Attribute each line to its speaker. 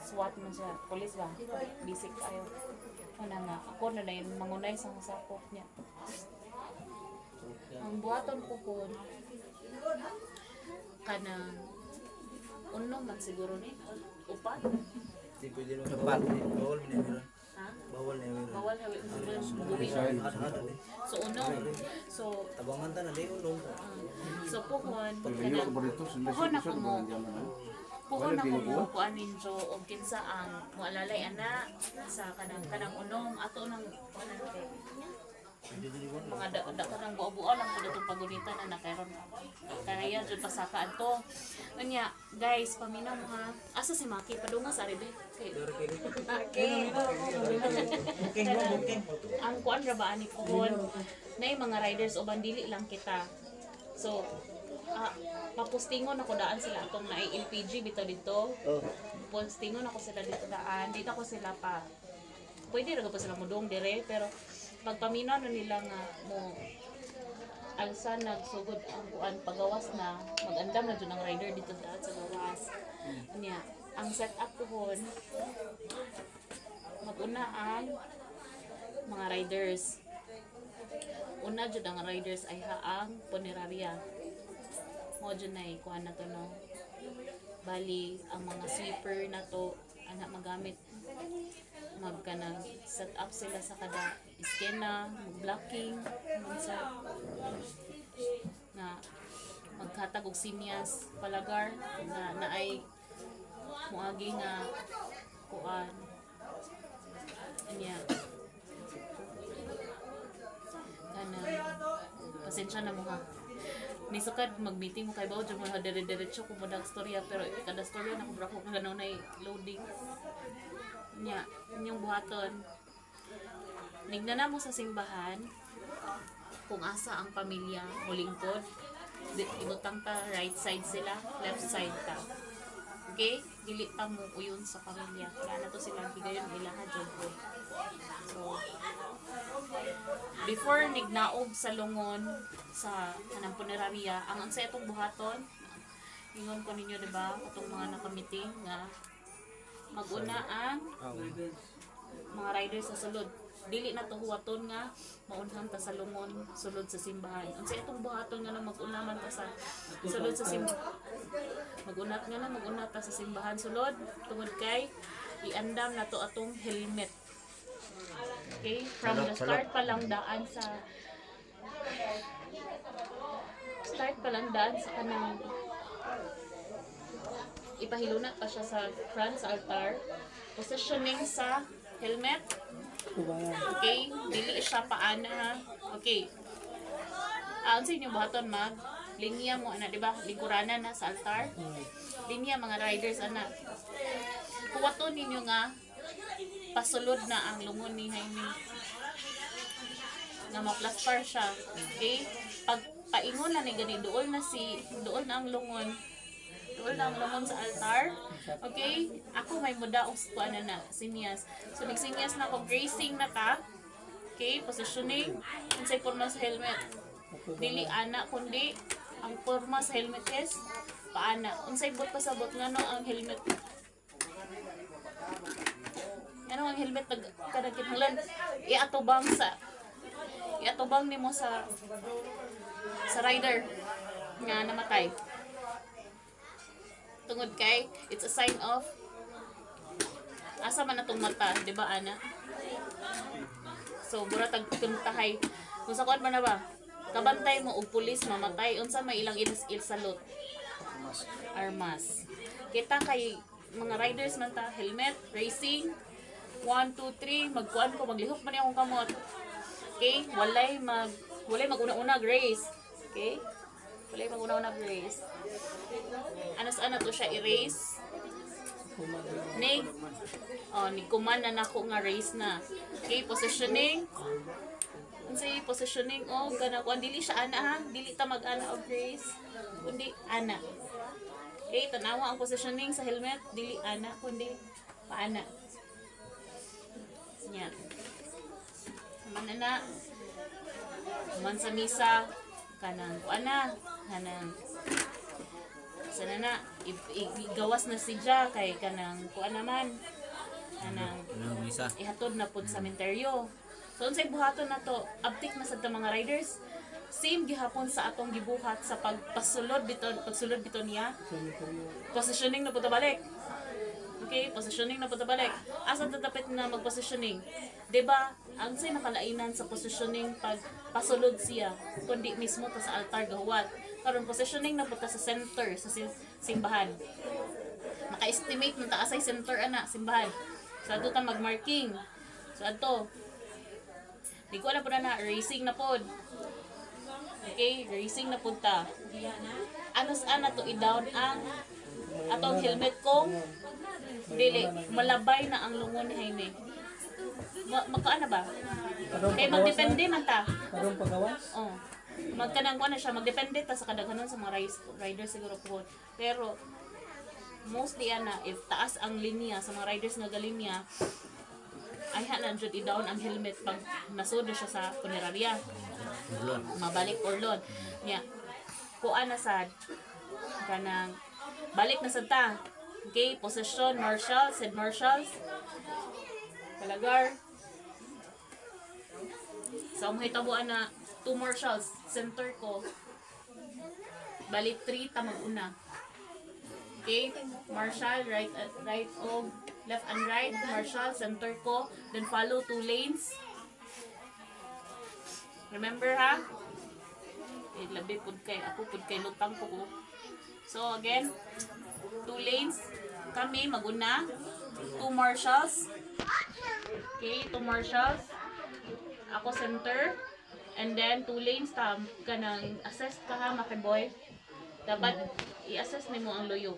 Speaker 1: SWAT man siya, police ba? Basic kayo. Una nga, ako na yung mangunay sa sakop niya. Ang buhaton ko po, kanang uno man siguro ni, upat.
Speaker 2: Di pwede nung upat. Bawal na yun.
Speaker 1: Ha?
Speaker 2: Bawal na yun.
Speaker 1: Bawal na yun. So uno, so
Speaker 2: tabangan ta na di unong.
Speaker 1: so puhon, puhon ako mo. Puhon ako mo kuanin jo og kinsa ang moalalay ana sa kanang unong ato nang mga da kanang buo-buo lang pud itong pagunitan na nakayron kaya jud pasaka adto. Unya guys, paminaw mo ha. Asa si Maki padunga sa ribe? Okay. Ang kuan ra ba ani puhon nay mga riders uban dili lang kita. So papostingon ako daan sila atong na LPG bitaw dito. Postingon ako sila dito daan. Dito ako sila pa. Pwede ra pa sila mudong dire pero pagpaminaw na nila nga mo alsa nagsugod ang kuan pagawas na magandam na jud ang rider dito daan sa gawas. Unya, ang setup ko maguna ang mga riders. Una jud ang riders ay haang punerarya. Mo dyan na kuha na to no. Bali, ang mga sweeper na to, anak magamit. Magkanang set up sila sa kada iskena, mag-blocking, na maghatag og sinyas, palagar, na ay muagi nga kuan. Anya. Kanang pasensya na mo ha. Nisukad mag-meeting mo kay Bao dyan mga dire-diretso kung madag storya pero kada storya na kubra ko ganaw na loading nya inyong buhaton nignana mo sa simbahan kung asa ang pamilya mo lingkod ibutang ta right side sila left side ta okay dili ta mo uyon sa pamilya kaya na to sila higayon ilaha dyan po so before nignaog sa lungon sa kanang punerarya ang unsa itong buhaton ingon ko ninyo diba atong mga nakamiting nga maguna ang mga riders sa sulod dili na to huwaton nga maunhan ta sa lungon sulod sa simbahan unsa itong buhaton nga maguna man ta sa sulod sa simbahan magunat nga na magunat ta sa simbahan sulod tungod kay iandam na to atong helmet. Okay, from the start pa lang daan sa kanang ipahilunat pa siya sa front sa altar, positioning sa helmet. Okay, dili siya paana. Okay. Ang sa inyong buhaton mag linya mo ana di ba? Lingkuranan na sa altar. Linya mga riders ana. Kuwaton ninyo nga pasulod na ang lungon ni Jaime nga maplaspar siya. Okay, pag paingon na ni gani dool na ang lungon sa altar. Okay, ako may mudaog ko na sinyas, so nagsinyas na ako grazing na ta. Okay, positioning unsay porma sa helmet dili ana kundi ang porma sa helmet is paana unsay bot pasabot ngano ang helmet. Ano ang helmet kada kinahanglan iatubang nimo sa rider nga namatay. Tungod kay it's a sign of asa man atong mata, di ba ana? So mura tag kuntahay kung sa kuan man na ba kabantay mo og pulis mamatay unsa may ilang salot armas. Kita kay mga riders man ta helmet racing 1, 2, 3 magkuan ko maglihok man akong kamot. Okay, walay mag-una-una grace. Okay? Walay mag-una-una grace. Anas-ana to siya i-race. Nig kuman na nako nga race na. Okay, positioning. Unsay positioning kana kuan dili siya ana ha, dili ta mag-ana og grace. Kundi ana. Okay, tanawa ang positioning sa helmet, dili ana kundi paana. Yan. Manana. Man sa misa kanang kuana kanang Sana na, igawas na si Ja kay kanang kuan naman. Kanang
Speaker 2: Ano isa?
Speaker 1: ihatod na pud sa cementerio. So unsay buhaton na to, uptick na sad ta mga riders. Same gihapon sa atong gibuhat sa pagsulod bito niya. Positioning na pud ta balik. Okay, positioning na pud ta balik. Asa tatapit na mag-positioning? 'Di ba? Ang say nakalainan sa positioning pag pasulod siya kundi mismo ta sa altar gahuwat. Karon positioning na pud ta sa center sa simbahan. Maka-estimate man ta asay center ana simbahan. So ato ta mag-marking. So ato. Di ko na pud na racing na pod. Okay, racing na pud ta. Anos ana to i-down ang atong helmet ko. Dili malabay na ang lungon ni Jaime. Magkaana ba? Kay magdepende man ta.
Speaker 3: Karong pagawas?
Speaker 1: Oh. Magkanang na siya, magdepende ta sa kadaghanan sa mga riders siguro po. Pero mostly ana if taas ang linya sa mga riders nga galinya ay hanan jud i-down ang helmet pag nasudo siya sa punerarya. Mabalik orlon. Nya. Kuan na sad kanang balik na sad ta. Okay, position marshals, head marshals. Palagar. So, ang hitabuan na 2 marshals, center ko. Bali 3 ta mag-una. Okay, marshal, right o left and right, marshal, center ko. Then follow 2 lanes. Remember ha? Labi pud kay ako pud kay lutang ko. So again, 2 lanes kami maguna. 2 marshals. Okay, 2 marshals. Ako center. And then 2 lanes tam kanang assess ka ha makiboy. Dapat i-assess nimo ang loyo.